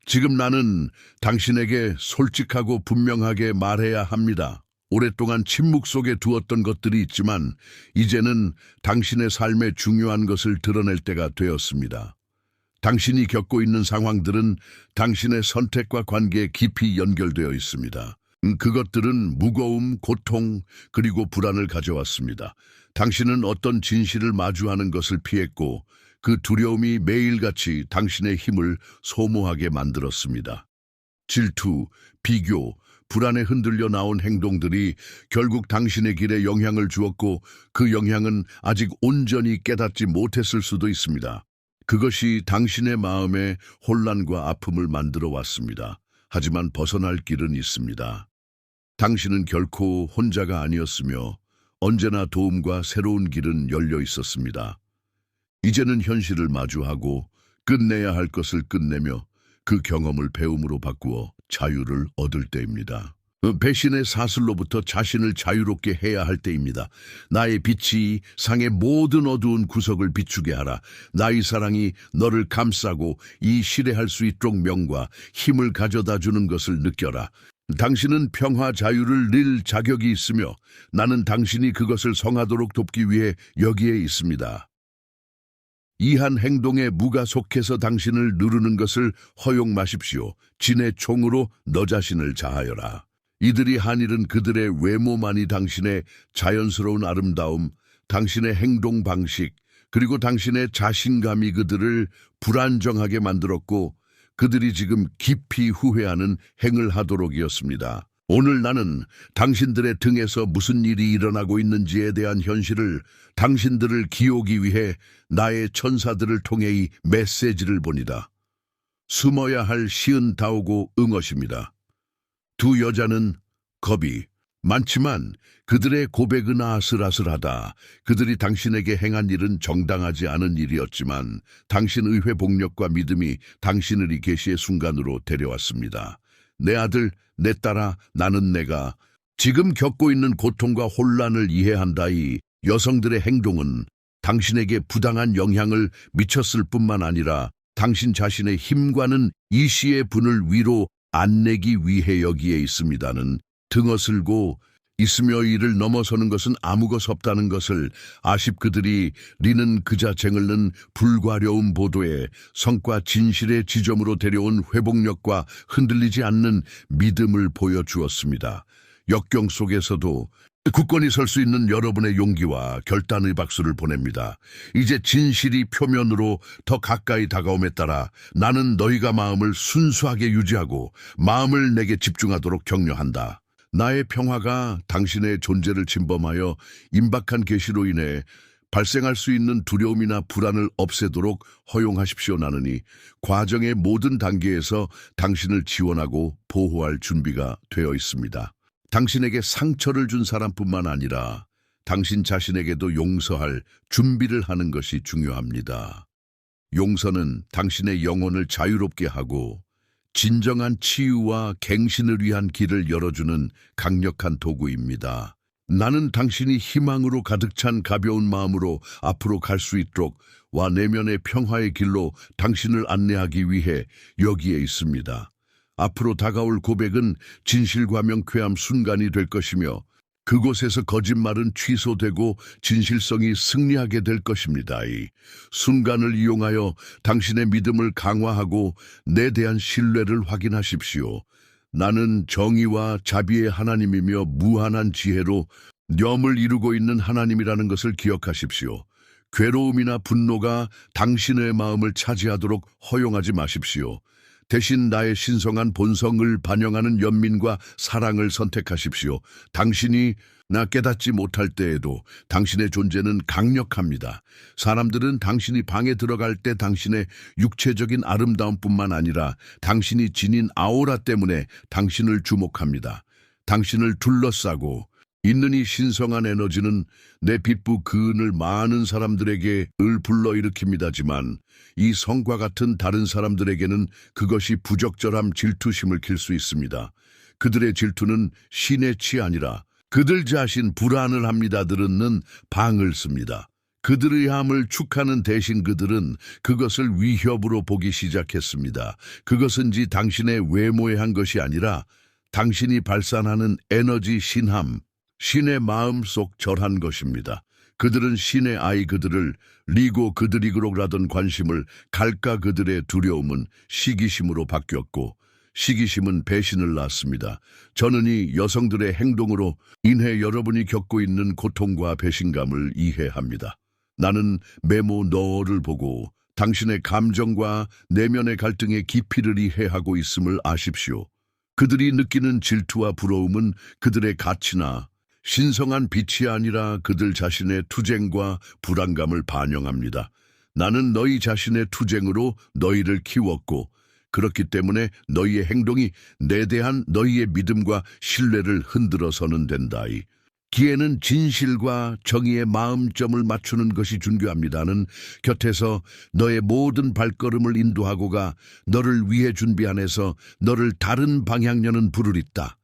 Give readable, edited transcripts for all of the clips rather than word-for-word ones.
지금 나는 당신에게 솔직하고 분명하게 말해야 합니다. 오랫동안 침묵 속에 두었던 것들이 있지만 이제는 당신의 삶의 중요한 것을 드러낼 때가 되었습니다. 당신이 겪고 있는 상황들은 당신의 선택과 관계에 깊이 연결되어 있습니다. 그것들은 무거움, 고통, 그리고 불안을 가져왔습니다. 당신은 어떤 진실을 마주하는 것을 피했고 그 두려움이 매일같이 당신의 힘을 소모하게 만들었습니다. 질투, 비교, 불안에 흔들려 나온 행동들이 결국 당신의 길에 영향을 주었고 그 영향은 아직 온전히 깨닫지 못했을 수도 있습니다. 그것이 당신의 마음에 혼란과 아픔을 만들어 왔습니다. 하지만 벗어날 길은 있습니다. 당신은 결코 혼자가 아니었으며 언제나 도움과 새로운 길은 열려 있었습니다. 이제는 현실을 마주하고 끝내야 할 것을 끝내며 그 경험을 배움으로 바꾸어 자유를 얻을 때입니다. 배신의 사슬로부터 자신을 자유롭게 해야 할 때입니다. 나의 빛이 상의 모든 어두운 구석을 비추게 하라. 나의 사랑이 너를 감싸고 이 실해할 수 있도록 명과 힘을 가져다 주는 것을 느껴라. 당신은 평화 자유를 늘 자격이 있으며 나는 당신이 그것을 성하도록 돕기 위해 여기에 있습니다. 이한 행동에 무가 속해서 당신을 누르는 것을 허용 마십시오. 진의 총으로 너 자신을 자하여라. 이들이 한 일은 그들의 외모만이 당신의 자연스러운 아름다움, 당신의 행동 방식, 그리고 당신의 자신감이 그들을 불안정하게 만들었고 그들이 지금 깊이 후회하는 행을 하도록이었습니다. 오늘 나는 당신들의 등에서 무슨 일이 일어나고 있는지에 대한 현실을 당신들을 기우기 위해 나의 천사들을 통해 이 메시지를 보니다. 숨어야 할 시은다오고 응엇입니다. 두 여자는 겁이 많지만 그들의 고백은 아슬아슬하다. 그들이 당신에게 행한 일은 정당하지 않은 일이었지만 당신의 회복력과 믿음이 당신을 이 계시의 순간으로 데려왔습니다. 내 아들, 내 딸아, 나는 내가 지금 겪고 있는 고통과 혼란을 이해한다. 이 여성들의 행동은 당신에게 부당한 영향을 미쳤을 뿐만 아니라 당신 자신의 힘과는 이 시의 분을 위로 안 내기 위해 여기에 있습니다는 등어슬고 있으며 이를 넘어서는 것은 아무것 없다는 것을 아십 그들이 리는 그자 쟁을는 불과려운 보도에 성과 진실의 지점으로 데려온 회복력과 흔들리지 않는 믿음을 보여주었습니다. 역경 속에서도 굳건히 설 수 있는 여러분의 용기와 결단의 박수를 보냅니다. 이제 진실이 표면으로 더 가까이 다가옴에 따라 나는 너희가 마음을 순수하게 유지하고 마음을 내게 집중하도록 격려한다. 나의 평화가 당신의 존재를 침범하여 임박한 계시로 인해 발생할 수 있는 두려움이나 불안을 없애도록 허용하십시오. 나느니 과정의 모든 단계에서 당신을 지원하고 보호할 준비가 되어 있습니다. 당신에게 상처를 준 사람뿐만 아니라 당신 자신에게도 용서할 준비를 하는 것이 중요합니다. 용서는 당신의 영혼을 자유롭게 하고 진정한 치유와 갱신을 위한 길을 열어주는 강력한 도구입니다. 나는 당신이 희망으로 가득 찬 가벼운 마음으로 앞으로 갈 수 있도록 와 내면의 평화의 길로 당신을 안내하기 위해 여기에 있습니다. 앞으로 다가올 고백은 진실과 명쾌함 순간이 될 것이며 그곳에서 거짓말은 취소되고 진실성이 승리하게 될 것입니다. 이 순간을 이용하여 당신의 믿음을 강화하고 내 대한 신뢰를 확인하십시오. 나는 정의와 자비의 하나님이며 무한한 지혜로 염을 이루고 있는 하나님이라는 것을 기억하십시오. 괴로움이나 분노가 당신의 마음을 차지하도록 허용하지 마십시오. 대신 나의 신성한 본성을 반영하는 연민과 사랑을 선택하십시오. 당신이 나 깨닫지 못할 때에도 당신의 존재는 강력합니다. 사람들은 당신이 방에 들어갈 때 당신의 육체적인 아름다움뿐만 아니라 당신이 지닌 아우라 때문에 당신을 주목합니다. 당신을 둘러싸고 있는 이 신성한 에너지는 내 빛부 그은을 많은 사람들에게 불러일으킵니다지만 이 성과 같은 다른 사람들에게는 그것이 부적절함 질투심을 킬 수 있습니다. 그들의 질투는 신의 치 아니라 그들 자신 불안을 합니다. 들은 방을 씁니다. 그들의 함을 축하는 대신 그들은 그것을 위협으로 보기 시작했습니다. 그것은지 당신의 외모에 한 것이 아니라 당신이 발산하는 에너지 신함, 신의 마음속 절한 것입니다. 그들은 신의 아이 그들을 리고 그들이 그러라던 관심을 갈까 그들의 두려움은 시기심으로 바뀌었고 시기심은 배신을 낳았습니다. 저는 이 여성들의 행동으로 인해 여러분이 겪고 있는 고통과 배신감을 이해합니다. 나는 메모 너를 보고 당신의 감정과 내면의 갈등의 깊이를 이해하고 있음을 아십시오. 그들이 느끼는 질투와 부러움은 그들의 가치나 신성한 빛이 아니라 그들 자신의 투쟁과 불안감을 반영합니다. 나는 너희 자신의 투쟁으로 너희를 키웠고 그렇기 때문에 너희의 행동이 내 대한 너희의 믿음과 신뢰를 흔들어서는 된다이. 기회는 진실과 정의의 마음점을 맞추는 것이 중요합니다는 곁에서 너의 모든 발걸음을 인도하고 가 너를 위해 준비하내서 너를 다른 방향여는 부르리다.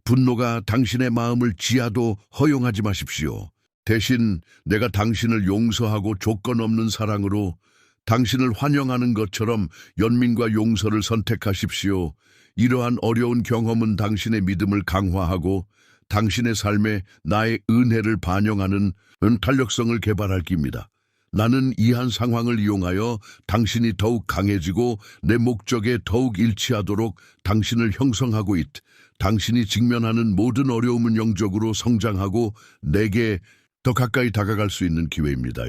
분노가 당신의 마음을 지하도 허용하지 마십시오. 대신 내가 당신을 용서하고 조건 없는 사랑으로 당신을 환영하는 것처럼 연민과 용서를 선택하십시오. 이러한 어려운 경험은 당신의 믿음을 강화하고 당신의 삶에 나의 은혜를 반영하는 탄력성을 개발할 깁니다. 나는 이한 상황을 이용하여 당신이 더욱 강해지고 내 목적에 더욱 일치하도록 당신을 형성하고 당신이 직면하는 모든 어려움은 영적으로 성장하고 내게 더 가까이 다가갈 수 있는 기회입니다.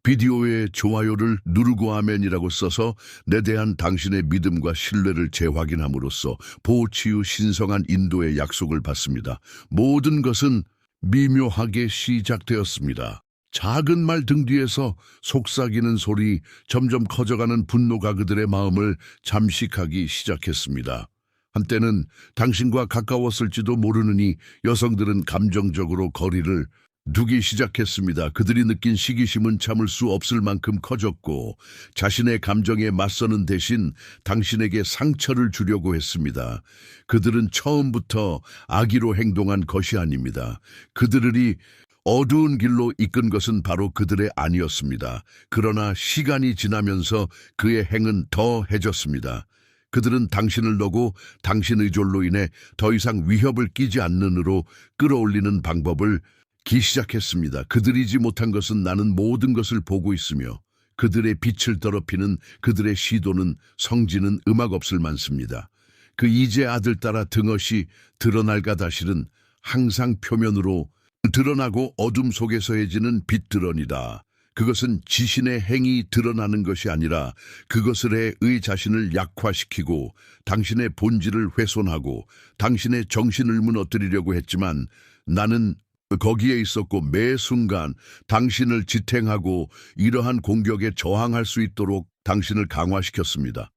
비디오에 좋아요를 누르고 아멘이라고 써서 내 대한 당신의 믿음과 신뢰를 재확인함으로써 보호치유 신성한 인도의 약속을 받습니다. 모든 것은 미묘하게 시작되었습니다. 작은 말 등 뒤에서 속삭이는 소리, 점점 커져가는 분노가 그들의 마음을 잠식하기 시작했습니다. 한때는 당신과 가까웠을지도 모르느니 여성들은 감정적으로 거리를 두기 시작했습니다. 그들이 느낀 시기심은 참을 수 없을 만큼 커졌고 자신의 감정에 맞서는 대신 당신에게 상처를 주려고 했습니다. 그들은 처음부터 악의로 행동한 것이 아닙니다. 그들이 어두운 길로 이끈 것은 바로 그들의 아니었습니다. 그러나 시간이 지나면서 그의 행은 더해졌습니다. 그들은 당신을 너고 당신의 졸로 인해 더 이상 위협을 끼지 않는으로 끌어올리는 방법을 시작했습니다. 그들이지 못한 것은 나는 모든 것을 보고 있으며 그들의 빛을 더럽히는 그들의 시도는 성지는 음악 없을 많습니다. 그 이제 아들 따라 등엇이 드러날 가다실은 항상 표면으로 드러나고 어둠 속에서 해지는 빛 드러니다. 그것은 지신의 행이 드러나는 것이 아니라 그것을 해 의 자신을 약화시키고 당신의 본질을 훼손하고 당신의 정신을 무너뜨리려고 했지만 나는 거기에 있었고 매 순간 당신을 지탱하고 이러한 공격에 저항할 수 있도록 당신을 강화시켰습니다.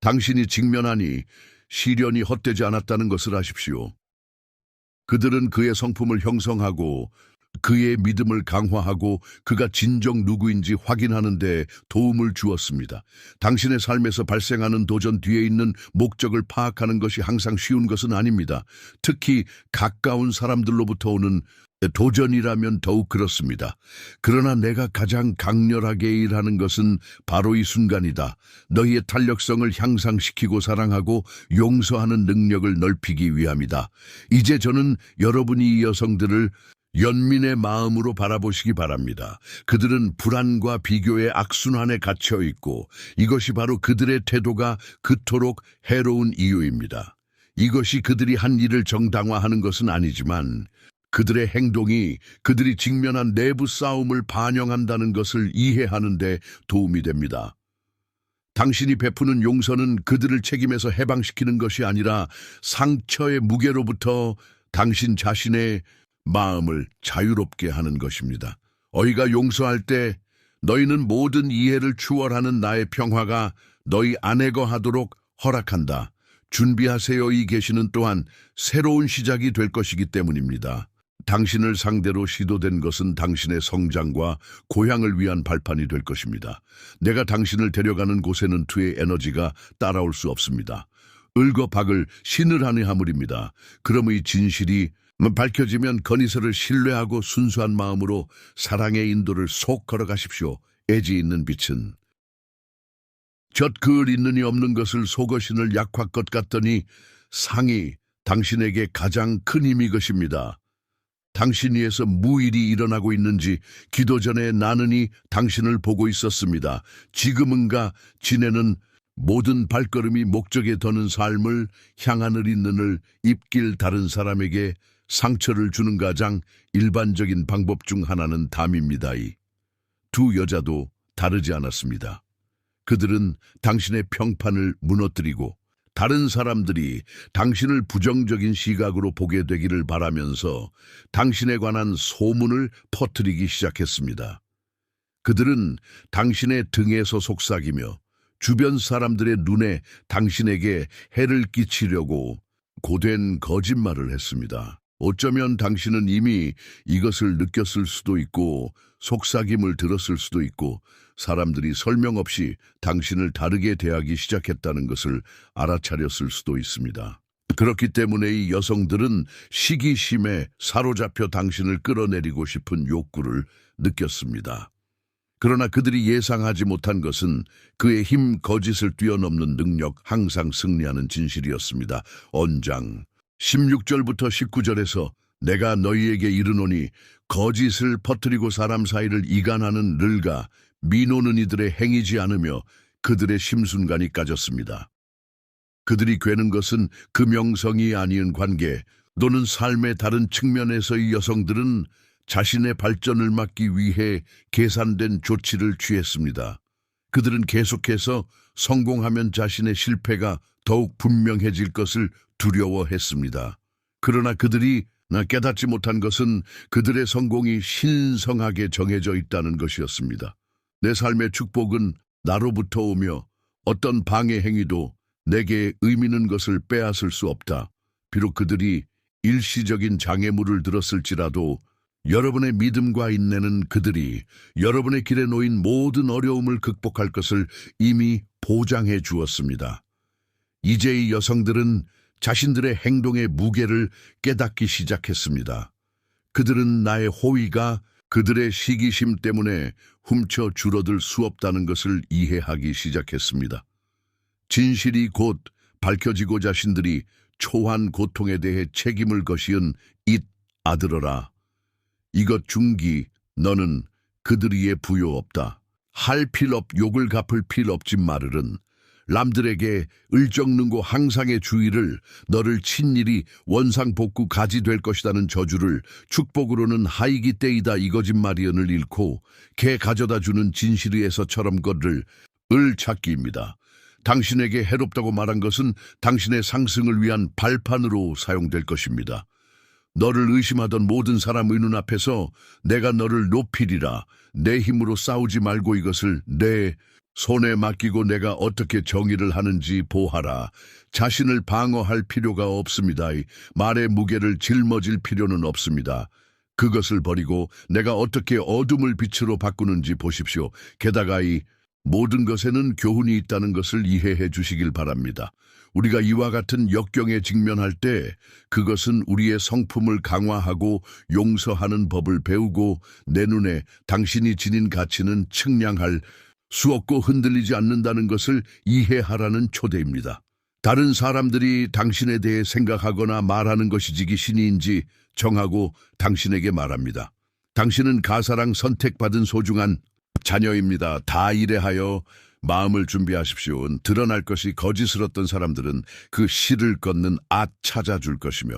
당신이 직면하니 시련이 헛되지 않았다는 것을 아십시오. 그들은 그의 성품을 형성하고 그의 믿음을 강화하고 그가 진정 누구인지 확인하는 데 도움을 주었습니다. 당신의 삶에서 발생하는 도전 뒤에 있는 목적을 파악하는 것이 항상 쉬운 것은 아닙니다. 특히 가까운 사람들로부터 오는 도전이라면 더욱 그렇습니다. 그러나 내가 가장 강렬하게 일하는 것은 바로 이 순간이다. 너희의 탄력성을 향상시키고 사랑하고 용서하는 능력을 넓히기 위함이다. 이제 저는 여러분이 이 여성들을 연민의 마음으로 바라보시기 바랍니다. 그들은 불안과 비교의 악순환에 갇혀 있고 이것이 바로 그들의 태도가 그토록 해로운 이유입니다. 이것이 그들이 한 일을 정당화하는 것은 아니지만 그들의 행동이 그들이 직면한 내부 싸움을 반영한다는 것을 이해하는 데 도움이 됩니다. 당신이 베푸는 용서는 그들을 책임에서 해방시키는 것이 아니라 상처의 무게로부터 당신 자신의 마음을 자유롭게 하는 것입니다. 어이가 용서할 때 너희는 모든 이해를 추월하는 나의 평화가 너희 안에 거하도록 허락한다. 준비하세요. 이 계시는 또한 새로운 시작이 될 것이기 때문입니다. 당신을 상대로 시도된 것은 당신의 성장과 고향을 위한 발판이 될 것입니다. 내가 당신을 데려가는 곳에는 투의 에너지가 따라올 수 없습니다. 을과 박을 신을 하는 하물입니다. 그럼 이 진실이 밝혀지면 건의서를 신뢰하고 순수한 마음으로 사랑의 인도를 속 걸어가십시오. 애지 있는 빛은 젖그을 있느니 없는 것을 속어신을 약화 것 같더니 상이 당신에게 가장 큰 힘이 것입니다. 당신 위에서 무일이 일어나고 있는지 기도 전에 나는이 당신을 보고 있었습니다. 지금은가 지내는 모든 발걸음이 목적에 더는 삶을 향하늘 있는을 입길 다른 사람에게 상처를 주는 가장 일반적인 방법 중 하나는 담입니다. 이 두 여자도 다르지 않았습니다. 그들은 당신의 평판을 무너뜨리고 다른 사람들이 당신을 부정적인 시각으로 보게 되기를 바라면서 당신에 관한 소문을 퍼뜨리기 시작했습니다. 그들은 당신의 등에서 속삭이며 주변 사람들의 눈에 당신에게 해를 끼치려고 고된 거짓말을 했습니다. 어쩌면 당신은 이미 이것을 느꼈을 수도 있고 속삭임을 들었을 수도 있고 사람들이 설명 없이 당신을 다르게 대하기 시작했다는 것을 알아차렸을 수도 있습니다. 그렇기 때문에 이 여성들은 시기심에 사로잡혀 당신을 끌어내리고 싶은 욕구를 느꼈습니다. 그러나 그들이 예상하지 못한 것은 그의 힘 거짓을 뛰어넘는 능력, 항상 승리하는 진실이었습니다. 언장 16절부터 19절에서 내가 너희에게 이르노니 거짓을 퍼뜨리고 사람 사이를 이간하는 르가 미노는 이들의 행이지 않으며 그들의 심순간이 까졌습니다. 그들이 괴는 것은 그 명성이 아니은 관계 또는 삶의 다른 측면에서 이 여성들은 자신의 발전을 막기 위해 계산된 조치를 취했습니다. 그들은 계속해서 성공하면 자신의 실패가 더욱 분명해질 것을 두려워했습니다. 그러나 그들이 깨닫지 못한 것은 그들의 성공이 신성하게 정해져 있다는 것이었습니다. 내 삶의 축복은 나로부터 오며 어떤 방해 행위도 내게 의미 있는 것을 빼앗을 수 없다. 비록 그들이 일시적인 장애물을 들었을지라도 여러분의 믿음과 인내는 그들이 여러분의 길에 놓인 모든 어려움을 극복할 것을 이미 보장해 주었습니다. 이제 이 여성들은 자신들의 행동의 무게를 깨닫기 시작했습니다. 그들은 나의 호의가 그들의 시기심 때문에 훔쳐 줄어들 수 없다는 것을 이해하기 시작했습니다. 진실이 곧 밝혀지고 자신들이 초한 고통에 대해 책임을 거시은 잇 아들어라. 이것 중기 너는 그들 위에 부요 없다. 할 필 없 욕을 갚을 필 없지 마르른 남들에게 을적는고 항상의 주의를 너를 친일이 원상복구 가지 될 것이라는 저주를 축복으로는 하이기 때이다 이 거짓말이언을 잃고 개 가져다 주는 진실의에서처럼 거를 을 찾기입니다. 당신에게 해롭다고 말한 것은 당신의 상승을 위한 발판으로 사용될 것입니다. 너를 의심하던 모든 사람의 눈앞에서 내가 너를 높이리라. 내 힘으로 싸우지 말고 이것을 내 손에 맡기고 내가 어떻게 정의를 하는지 보하라. 자신을 방어할 필요가 없습니다. 말의 무게를 짊어질 필요는 없습니다. 그것을 버리고 내가 어떻게 어둠을 빛으로 바꾸는지 보십시오. 게다가 이 모든 것에는 교훈이 있다는 것을 이해해 주시길 바랍니다. 우리가 이와 같은 역경에 직면할 때 그것은 우리의 성품을 강화하고 용서하는 법을 배우고 내 눈에 당신이 지닌 가치는 측량할 수 없고 흔들리지 않는다는 것을 이해하라는 초대입니다. 다른 사람들이 당신에 대해 생각하거나 말하는 것이 지기신이인지 정하고 당신에게 말합니다. 당신은 가사랑 선택받은 소중한 자녀입니다. 다 이래하여 마음을 준비하십시오. 드러날 것이 거짓스럽던 사람들은 그 실을 걷는 찾아줄 것이며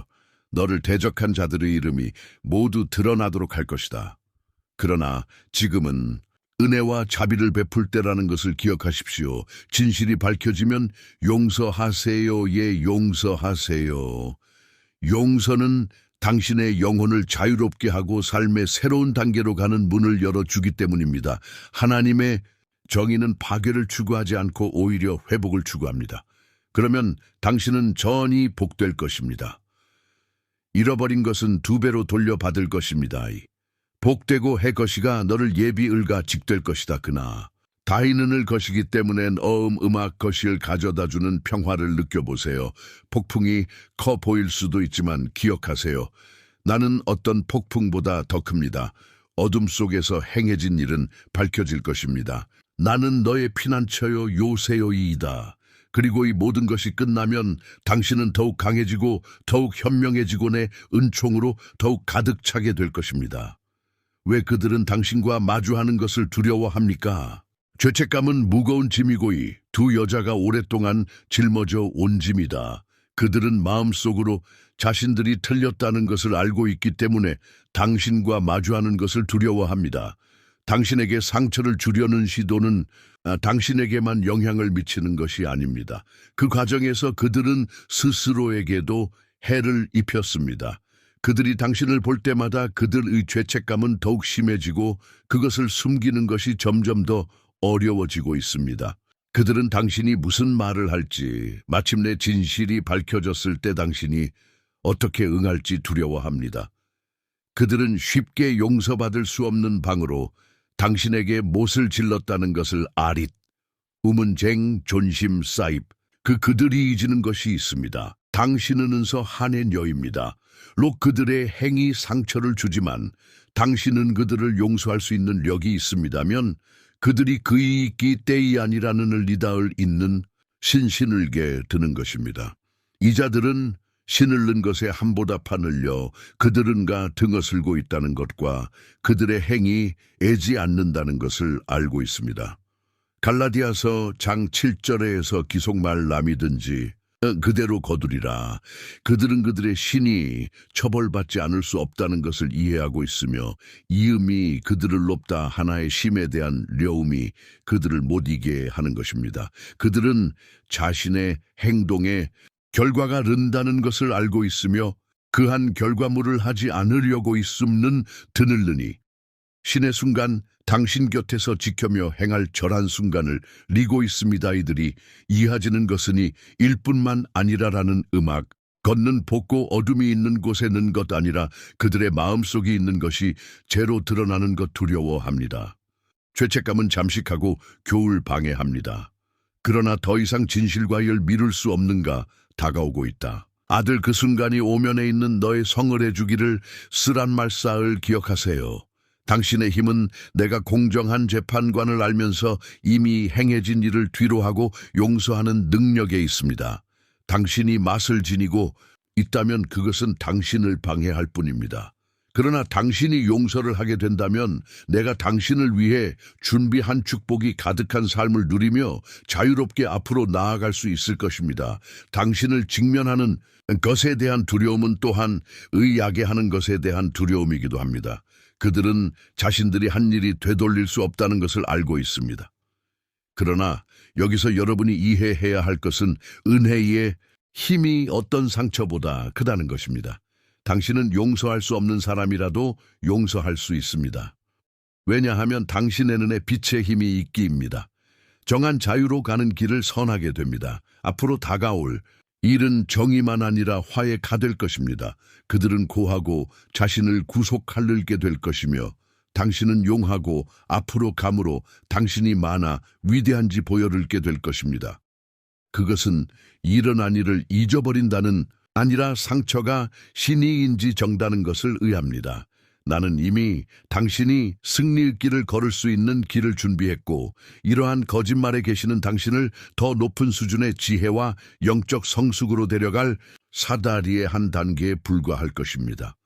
너를 대적한 자들의 이름이 모두 드러나도록 할 것이다. 그러나 지금은 은혜와 자비를 베풀 때라는 것을 기억하십시오. 진실이 밝혀지면 용서하세요. 예, 용서하세요. 용서는 당신의 영혼을 자유롭게 하고 삶의 새로운 단계로 가는 문을 열어주기 때문입니다. 하나님의 정의는 파괴를 추구하지 않고 오히려 회복을 추구합니다. 그러면 당신은 전이 복될 것입니다. 잃어버린 것은 2배로 돌려받을 것입니다. 복되고 해 것이가 너를 예비 을가 직될 것이다. 그나 다이는 을 것이기 때문에 음악 것을 가져다주는 평화를 느껴보세요. 폭풍이 커 보일 수도 있지만 기억하세요. 나는 어떤 폭풍보다 더 큽니다. 어둠 속에서 행해진 일은 밝혀질 것입니다. 나는 너의 피난처요 요새요이이다. 그리고 이 모든 것이 끝나면 당신은 더욱 강해지고 더욱 현명해지고 내 은총으로 더욱 가득 차게 될 것입니다. 왜 그들은 당신과 마주하는 것을 두려워합니까? 죄책감은 무거운 짐이고이 두 여자가 오랫동안 짊어져 온 짐이다. 그들은 마음속으로 자신들이 틀렸다는 것을 알고 있기 때문에 당신과 마주하는 것을 두려워합니다. 당신에게 상처를 주려는 시도는 당신에게만 영향을 미치는 것이 아닙니다. 그 과정에서 그들은 스스로에게도 해를 입혔습니다. 그들이 당신을 볼 때마다 그들의 죄책감은 더욱 심해지고 그것을 숨기는 것이 점점 더 어려워지고 있습니다. 그들은 당신이 무슨 말을 할지, 마침내 진실이 밝혀졌을 때 당신이 어떻게 응할지 두려워합니다. 그들은 쉽게 용서받을 수 없는 방으로 당신에게 못을 질렀다는 것을 아릿, 우문쟁, 존심, 사입, 그들이 잊는 것이 있습니다. 당신은 은서 한의 여입니다. 록 그들의 행위 상처를 주지만 당신은 그들을 용서할 수 있는 력이 있습니다면 그들이 그이 있기 때이 아니라는 리다을 잇는 신신을게 드는 것입니다. 이자들은 신을는 것에 함보다 늘려 그들은가 등어슬고 있다는 것과 그들의 행위 애지 않는다는 것을 알고 있습니다. 갈라디아서 장 7절에서 기속말 남이든지 그대로 거두리라. 그들은 그들의 신이 처벌받지 않을 수 없다는 것을 이해하고 있으며 이음이 그들을 높다 하나의 심에 대한 려움이 그들을 못 이기게 하는 것입니다. 그들은 자신의 행동에 결과가 른다는 것을 알고 있으며 그한 결과물을 하지 않으려고 있음는 드늘르니 신의 순간 당신 곁에서 지켜며 행할 절한 순간을 리고 있습니다. 이들이 이하지는 것으니 일뿐만 아니라라는 음악 걷는 복고 어둠이 있는 곳에 는 것 아니라 그들의 마음속에 있는 것이 죄로 드러나는 것 두려워합니다. 죄책감은 잠식하고 교울 방해합니다. 그러나 더 이상 진실과 열 미룰 수 없는가 다가오고 있다. 아들 그 순간이 오면에 있는 너의 성을 해주기를 쓰란 말싸을 기억하세요. 당신의 힘은 내가 공정한 재판관을 알면서 이미 행해진 일을 뒤로하고 용서하는 능력에 있습니다. 당신이 맛을 지니고 있다면 그것은 당신을 방해할 뿐입니다. 그러나 당신이 용서를 하게 된다면 내가 당신을 위해 준비한 축복이 가득한 삶을 누리며 자유롭게 앞으로 나아갈 수 있을 것입니다. 당신을 직면하는 것에 대한 두려움은 또한 의야게 하는 것에 대한 두려움이기도 합니다. 그들은 자신들이 한 일이 되돌릴 수 없다는 것을 알고 있습니다. 그러나 여기서 여러분이 이해해야 할 것은 은혜의 힘이 어떤 상처보다 크다는 것입니다. 당신은 용서할 수 없는 사람이라도 용서할 수 있습니다. 왜냐하면 당신에는 빛의 힘이 있기입니다. 정한 자유로 가는 길을 선하게 됩니다. 앞으로 다가올 일은 정의만 아니라 화해가 될 것입니다. 그들은 고하고 자신을 구속하려게 될 것이며 당신은 용하고 앞으로 감으로 당신이 많아 위대한지 보여를게 될 것입니다. 그것은 일어난 일을 잊어버린다는 아니라 상처가 신의인지 정다는 것을 의합니다. 나는 이미 당신이 승리의 길을 걸을 수 있는 길을 준비했고 이러한 거짓말에 계시는 당신을 더 높은 수준의 지혜와 영적 성숙으로 데려갈 사다리의 한 단계에 불과할 것입니다.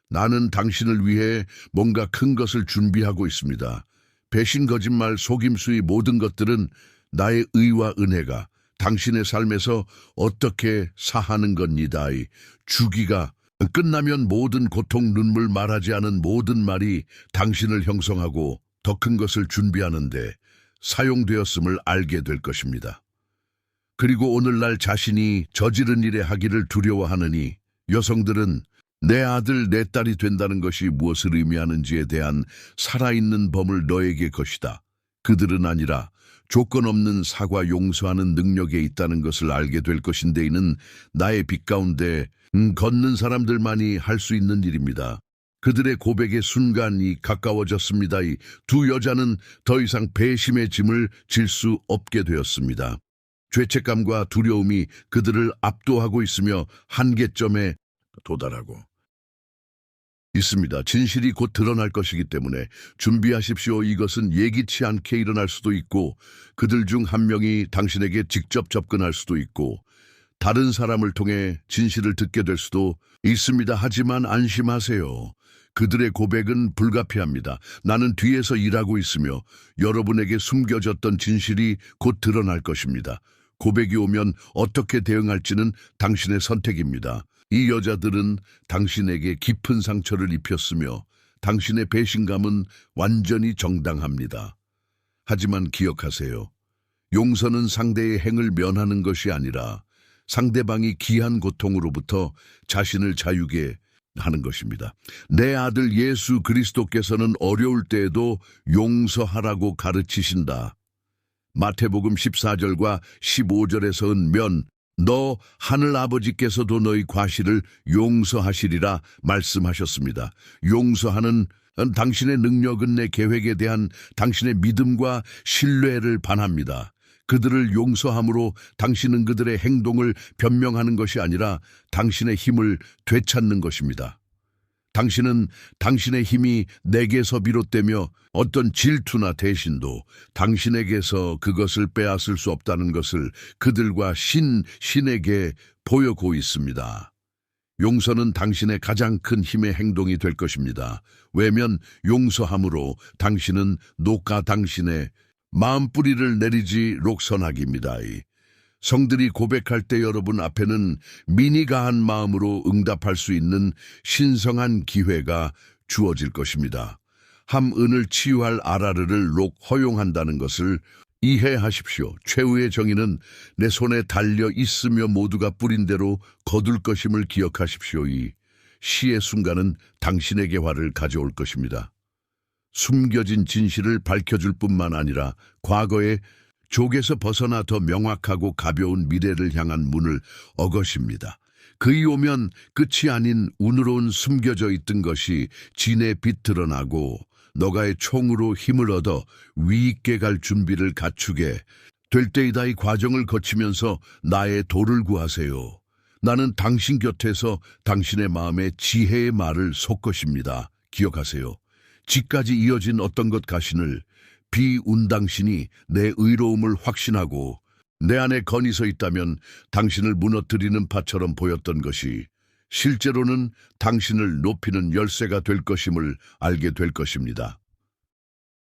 나는 당신을 위해 뭔가 큰 것을 준비하고 있습니다. 배신, 거짓말, 속임수의 모든 것들은 나의 의와 은혜가 당신의 삶에서 어떻게 사하는 겁니다. 주기가 끝나면 모든 고통, 눈물, 말하지 않은 모든 말이 당신을 형성하고 더 큰 것을 준비하는데 사용되었음을 알게 될 것입니다. 그리고 오늘날 자신이 저지른 일에 하기를 두려워하느니 여성들은 내 아들, 내 딸이 된다는 것이 무엇을 의미하는지에 대한 살아있는 범을 너에게 것이다. 그들은 아니라 조건 없는 사과 용서하는 능력에 있다는 것을 알게 될 것인데 이는 나의 빛 가운데 걷는 사람들만이 할 수 있는 일입니다. 그들의 고백의 순간이 가까워졌습니다. 이 두 여자는 더 이상 배심의 짐을 질 수 없게 되었습니다. 죄책감과 두려움이 그들을 압도하고 있으며 한계점에 도달하고 있습니다. 진실이 곧 드러날 것이기 때문에 준비하십시오. 이것은 예기치 않게 일어날 수도 있고 그들 중 한 명이 당신에게 직접 접근할 수도 있고 다른 사람을 통해 진실을 듣게 될 수도 있습니다. 하지만 안심하세요. 그들의 고백은 불가피합니다. 나는 뒤에서 일하고 있으며 여러분에게 숨겨졌던 진실이 곧 드러날 것입니다. 고백이 오면 어떻게 대응할지는 당신의 선택입니다. 이 여자들은 당신에게 깊은 상처를 입혔으며 당신의 배신감은 완전히 정당합니다. 하지만 기억하세요. 용서는 상대의 행을 면하는 것이 아니라 상대방이 기한 고통으로부터 자신을 자유게 하는 것입니다. 내 아들 예수 그리스도께서는 어려울 때에도 용서하라고 가르치신다. 마태복음 14절과 15절에서는 너 하늘 아버지께서도 너희 과실을 용서하시리라 말씀하셨습니다. 용서하는 당신의 능력은 내 계획에 대한 당신의 믿음과 신뢰를 반합니다. 그들을 용서함으로 당신은 그들의 행동을 변명하는 것이 아니라 당신의 힘을 되찾는 것입니다. 당신은 당신의 힘이 내게서 비롯되며 어떤 질투나 대신도 당신에게서 그것을 빼앗을 수 없다는 것을 그들과 신에게 보여고 있습니다. 용서는 당신의 가장 큰 힘의 행동이 될 것입니다. 왜냐면 용서함으로 당신은 녹아 당신의 마음뿌리를 내리지 록선하기입니다. 성들이 고백할 때 여러분 앞에는 미니가한 마음으로 응답할 수 있는 신성한 기회가 주어질 것입니다. 함은을 치유할 아라르를 허용한다는 것을 이해하십시오. 최후의 정의는 내 손에 달려 있으며 모두가 뿌린 대로 거둘 것임을 기억하십시오. 이 시의 순간은 당신에게 화를 가져올 것입니다. 숨겨진 진실을 밝혀줄 뿐만 아니라 과거의 족에서 벗어나 더 명확하고 가벼운 미래를 향한 문을 어것입니다. 그이 오면 끝이 아닌 운으로운 숨겨져 있던 것이 진에 비드러나고 너가의 총으로 힘을 얻어 위있게 갈 준비를 갖추게 될 때이다. 이 과정을 거치면서 나의 도를 구하세요. 나는 당신 곁에서 당신의 마음에 지혜의 말을 속 것입니다. 기억하세요. 지까지 이어진 어떤 것 가신을 비운 당신이 내 의로움을 확신하고 내 안에 건이 서 있다면 당신을 무너뜨리는 파처럼 보였던 것이 실제로는 당신을 높이는 열쇠가 될 것임을 알게 될 것입니다.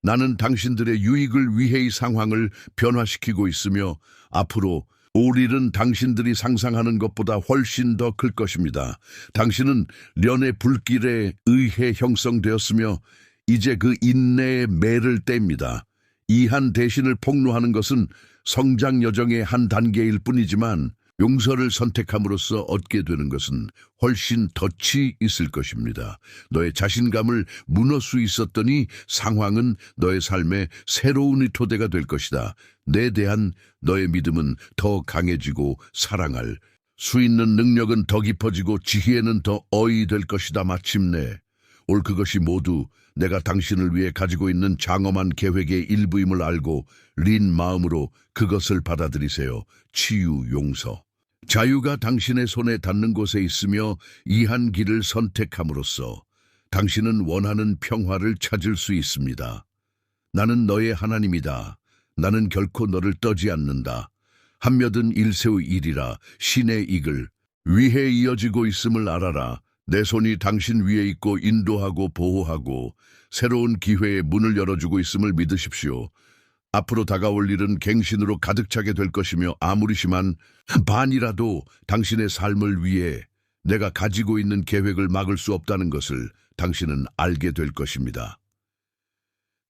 나는 당신들의 유익을 위해 이 상황을 변화시키고 있으며 앞으로 올 일은 당신들이 상상하는 것보다 훨씬 더 클 것입니다. 당신은 련의 불길에 의해 형성되었으며 이제 그 인내의 매를 뗍니다. 이 한 대신을 폭로하는 것은 성장 여정의 한 단계일 뿐이지만 용서를 선택함으로써 얻게 되는 것은 훨씬 덫이 있을 것입니다. 너의 자신감을 무너 수 있었더니 상황은 너의 삶의 새로운 토대가 될 것이다. 내 대한 너의 믿음은 더 강해지고 사랑할 수 있는 능력은 더 깊어지고 지혜는 더 어이될 것이다. 마침내 올 그것이 모두 내가 당신을 위해 가지고 있는 장엄한 계획의 일부임을 알고 린 마음으로 그것을 받아들이세요. 치유, 용서. 자유가 당신의 손에 닿는 곳에 있으며 이 한 길을 선택함으로써 당신은 원하는 평화를 찾을 수 있습니다. 나는 너의 하나님이다. 나는 결코 너를 떠지 않는다. 한며든 일세의 일이라 신의 이글 위해 이어지고 있음을 알아라. 내 손이 당신 위에 있고 인도하고 보호하고 새로운 기회의 문을 열어주고 있음을 믿으십시오. 앞으로 다가올 일은 갱신으로 가득 차게 될 것이며 아무리 심한 반이라도 당신의 삶을 위해 내가 가지고 있는 계획을 막을 수 없다는 것을 당신은 알게 될 것입니다.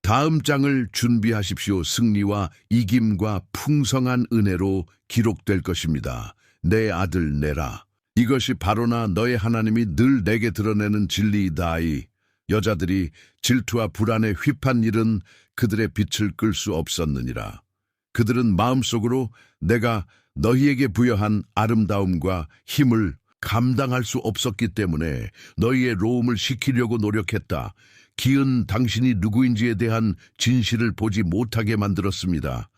다음 장을 준비하십시오. 승리와 이김과 풍성한 은혜로 기록될 것입니다. 내 아들 내라. 이것이 바로나 너의 하나님이 늘 내게 드러내는 진리이다. 이 여자들이 질투와 불안에 휩한 일은 그들의 빛을 끌 수 없었느니라. 그들은 마음속으로 내가 너희에게 부여한 아름다움과 힘을 감당할 수 없었기 때문에 너희의 로움을 시키려고 노력했다. 기은 당신이 누구인지에 대한 진실을 보지 못하게 만들었습니다.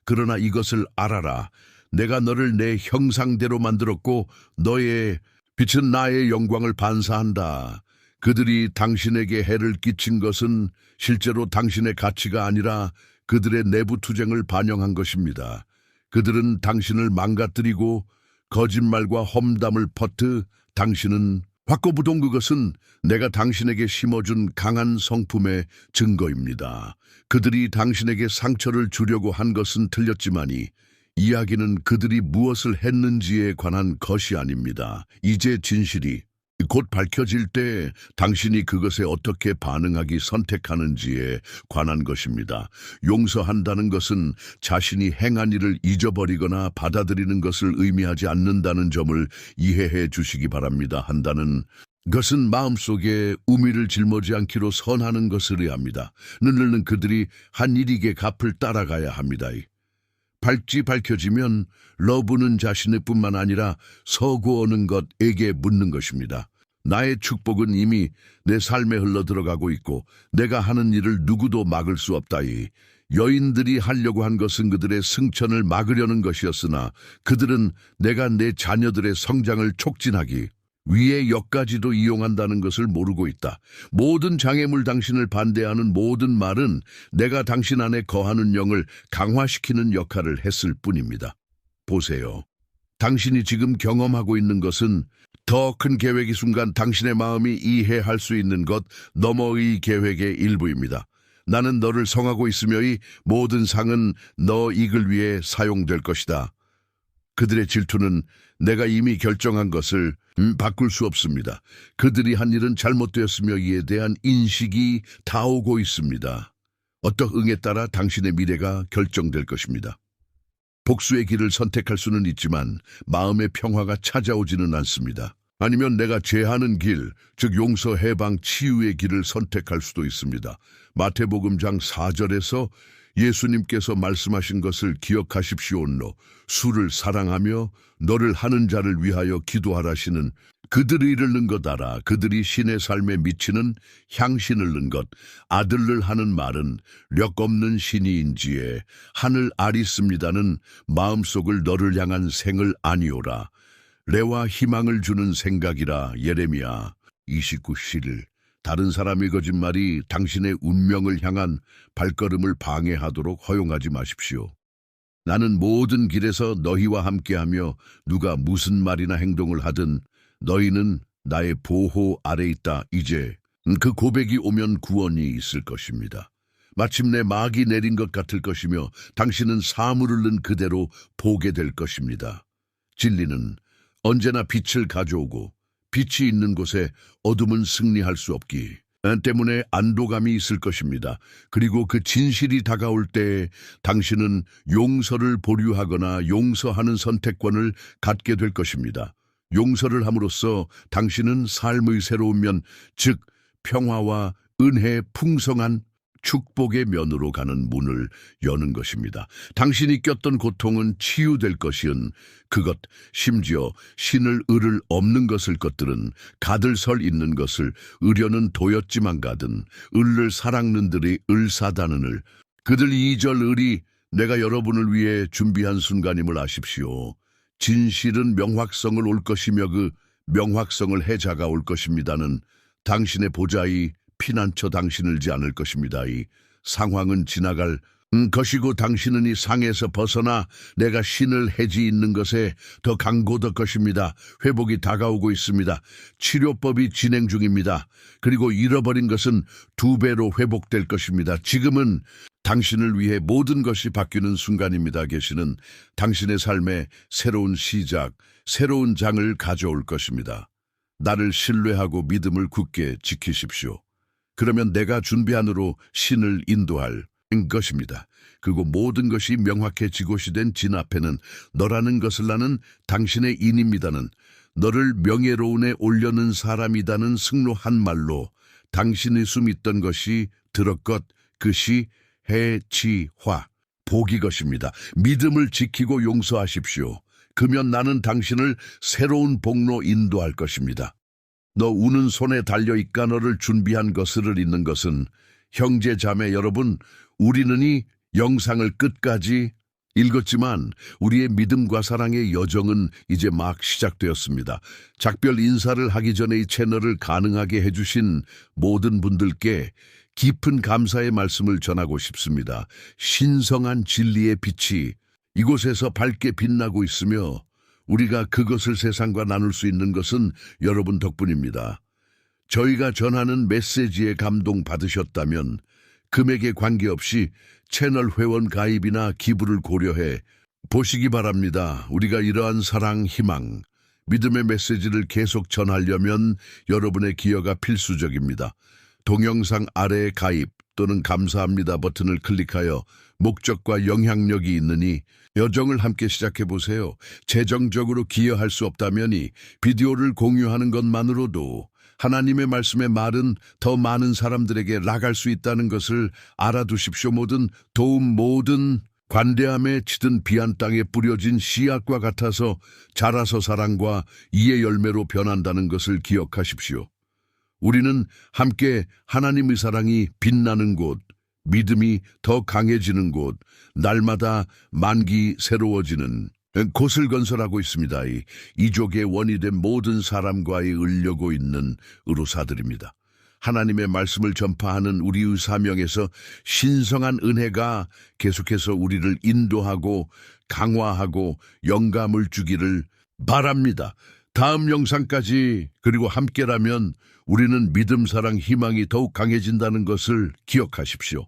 그러나 이것을 알아라. 내가 너를 내 형상대로 만들었고 너의 빛은 나의 영광을 반사한다. 그들이 당신에게 해를 끼친 것은 실제로 당신의 가치가 아니라 그들의 내부 투쟁을 반영한 것입니다. 그들은 당신을 망가뜨리고 거짓말과 험담을 퍼트 당신은 확고부동 그것은 내가 당신에게 심어준 강한 성품의 증거입니다. 그들이 당신에게 상처를 주려고 한 것은 틀렸지만이 이야기는 그들이 무엇을 했는지에 관한 것이 아닙니다. 이제 진실이 곧 밝혀질 때 당신이 그것에 어떻게 반응하기 선택하는지에 관한 것입니다. 용서한다는 것은 자신이 행한 일을 잊어버리거나 받아들이는 것을 의미하지 않는다는 점을 이해해 주시기 바랍니다. 한다는 것은 마음속에 우미를 짊어지 않기로 선하는 것을 의합니다. 눈을 그들이 한 일에게 갚을 따라가야 합니다. 밝혀지면 러브는 자신의 뿐만 아니라 서구어는 것에게 묻는 것입니다. 나의 축복은 이미 내 삶에 흘러들어가고 있고 내가 하는 일을 누구도 막을 수 없다이. 여인들이 하려고 한 것은 그들의 승천을 막으려는 것이었으나 그들은 내가 내 자녀들의 성장을 촉진하기 위해 역까지도 이용한다는 것을 모르고 있다. 모든 장애물 당신을 반대하는 모든 말은 내가 당신 안에 거하는 영을 강화시키는 역할을 했을 뿐입니다. 보세요. 당신이 지금 경험하고 있는 것은 더 큰 계획이 순간 당신의 마음이 이해할 수 있는 것 너머의 계획의 일부입니다. 나는 너를 성하고 있으며 이 모든 상은 너 이익을 위해 사용될 것이다. 그들의 질투는 내가 이미 결정한 것을 바꿀 수 없습니다. 그들이 한 일은 잘못되었으며 이에 대한 인식이 다 오고 있습니다. 어떤 응에 따라 당신의 미래가 결정될 것입니다. 복수의 길을 선택할 수는 있지만 마음의 평화가 찾아오지는 않습니다. 아니면 내가 죄하는 길, 즉 용서, 해방, 치유의 길을 선택할 수도 있습니다. 마태복음장 4절에서 예수님께서 말씀하신 것을 기억하십시오로 수를 사랑하며 너를 하는 자를 위하여 기도하라시는 그들이 이르는 것 알아. 그들이 신의 삶에 미치는 향신을 는 것. 아들을 하는 말은 력 없는 신이인지에 하늘 아리습니다는 마음속을 너를 향한 생을 아니오라. 레와 희망을 주는 생각이라. 예레미야 29실. 다른 사람의 거짓말이 당신의 운명을 향한 발걸음을 방해하도록 허용하지 마십시오. 나는 모든 길에서 너희와 함께하며 누가 무슨 말이나 행동을 하든 너희는 나의 보호 아래 있다. 이제 그 고백이 오면 구원이 있을 것입니다. 마침내 막이 내린 것 같을 것이며 당신은 사물을 는 그대로 보게 될 것입니다. 진리는 언제나 빛을 가져오고 빛이 있는 곳에 어둠은 승리할 수 없기 때문에 안도감이 있을 것입니다. 그리고 그 진실이 다가올 때 당신은 용서를 보류하거나 용서하는 선택권을 갖게 될 것입니다. 용서를 함으로써 당신은 삶의 새로운 면, 즉 평화와 은혜의 풍성한 축복의 면으로 가는 문을 여는 것입니다. 당신이 꼈던 고통은 치유될 것이은 그것, 심지어 신을 을을 없는 것을 것들은 가들설 있는 것을 의려는 도였지만 가든 을을 사랑는들이 을사다는을 그들 2절 을이 내가 여러분을 위해 준비한 순간임을 아십시오. 진실은 명확성을 올 것이며 그 명확성을 해자가 올 것입니다는 당신의 보좌이 피난처 당신을지 않을 것입니다. 이 상황은 지나갈 것이고 당신은 이 상에서 벗어나 내가 신을 해지 있는 것에 더 강고될 것입니다. 회복이 다가오고 있습니다. 치료법이 진행 중입니다. 그리고 잃어버린 것은 2배로 회복될 것입니다. 지금은 당신을 위해 모든 것이 바뀌는 순간입니다. 계시는 당신의 삶에 새로운 시작, 새로운 장을 가져올 것입니다. 나를 신뢰하고 믿음을 굳게 지키십시오. 그러면 내가 준비한으로 신을 인도할 것입니다. 그리고 모든 것이 명확해지고 시된 진 앞에는 너라는 것을 나는 당신의 인입니다는 너를 명예로운에 올려는 사람이다는 승로 한 말로 당신의 숨 있던 것이 들었것 그시 해치화 복이 것입니다. 믿음을 지키고 용서하십시오. 그러면 나는 당신을 새로운 복로 인도할 것입니다. 너 우는 손에 달려있까 너를 준비한 것을 읽는 것은 형제 자매 여러분 우리는 이 영상을 끝까지 읽었지만 우리의 믿음과 사랑의 여정은 이제 막 시작되었습니다. 작별 인사를 하기 전에 이 채널을 가능하게 해주신 모든 분들께 깊은 감사의 말씀을 전하고 싶습니다. 신성한 진리의 빛이 이곳에서 밝게 빛나고 있으며 우리가 그것을 세상과 나눌 수 있는 것은 여러분 덕분입니다. 저희가 전하는 메시지에 감동 받으셨다면 금액에 관계없이 채널 회원 가입이나 기부를 고려해 보시기 바랍니다. 우리가 이러한 사랑, 희망, 믿음의 메시지를 계속 전하려면 여러분의 기여가 필수적입니다. 동영상 아래에 가입 또는 감사합니다 버튼을 클릭하여 목적과 영향력이 있느니 여정을 함께 시작해보세요. 재정적으로 기여할 수 없다면이 비디오를 공유하는 것만으로도 하나님의 말씀의 말은 더 많은 사람들에게 나갈 수 있다는 것을 알아두십시오. 모든 관대함에 치든 비안 땅에 뿌려진 씨앗과 같아서 자라서 사랑과 이의 열매로 변한다는 것을 기억하십시오. 우리는 함께 하나님의 사랑이 빛나는 곳, 믿음이 더 강해지는 곳, 날마다 만기 새로워지는 곳을 건설하고 있습니다. 이 이족의 원이 된 모든 사람과의 을려고 있는 의로사들입니다. 하나님의 말씀을 전파하는 우리의 사명에서 신성한 은혜가 계속해서 우리를 인도하고 강화하고 영감을 주기를 바랍니다. 다음 영상까지 그리고 함께라면 우리는 믿음, 사랑, 희망이 더욱 강해진다는 것을 기억하십시오.